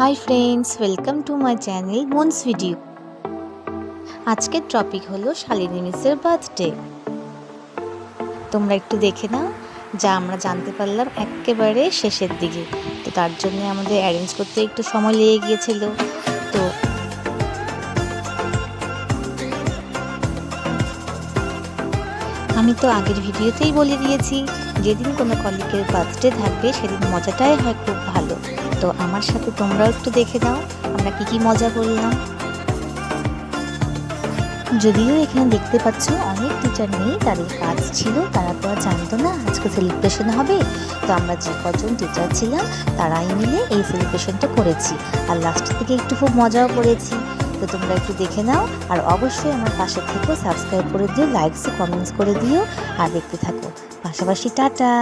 Hi friends, welcome to my channel moons video. আজকের topic হলো Shalini মিসের birthday. তোমরা একটু দেখে নাও, যা আমরা জানতে পারলাম একেবারে শেষের দিকে। তো তার জন্য আমাদের অ্যারেঞ্জ করতে একটু সময় লেগে গিয়েছিল। তো আমি তো আগের ভিডিওতেই বলে দিয়েছি, যেদিন কোনো কলিগের বার্থডে থাকবে সেদিন মজাটাই হয় খুব ভালো। তো আমার সাথে তোমরাও একটু দেখে নাও আমরা কি মজা করলাম। যদিও এখানে দেখতে পাচ্ছ অনেক টিচার নেই, তাদের কাজ ছিল, তারা তো আর জানতো না আজকে সেলিব্রেশন হবে। তো আমরা যে কজন টিচার ছিলাম তারাই মিলে এই সেলিব্রেশনটা করেছি, আর লাস্টের থেকে একটু খুব মজাও করেছি। তো তোমরা একটু দেখে নাও, আর অবশ্যই আমার পাশে থেকেও সাবস্ক্রাইব করে দিও, লাইকস কমেন্টস করে দিও, আর দেখতে থাকো। পাশাপাশি টাটা।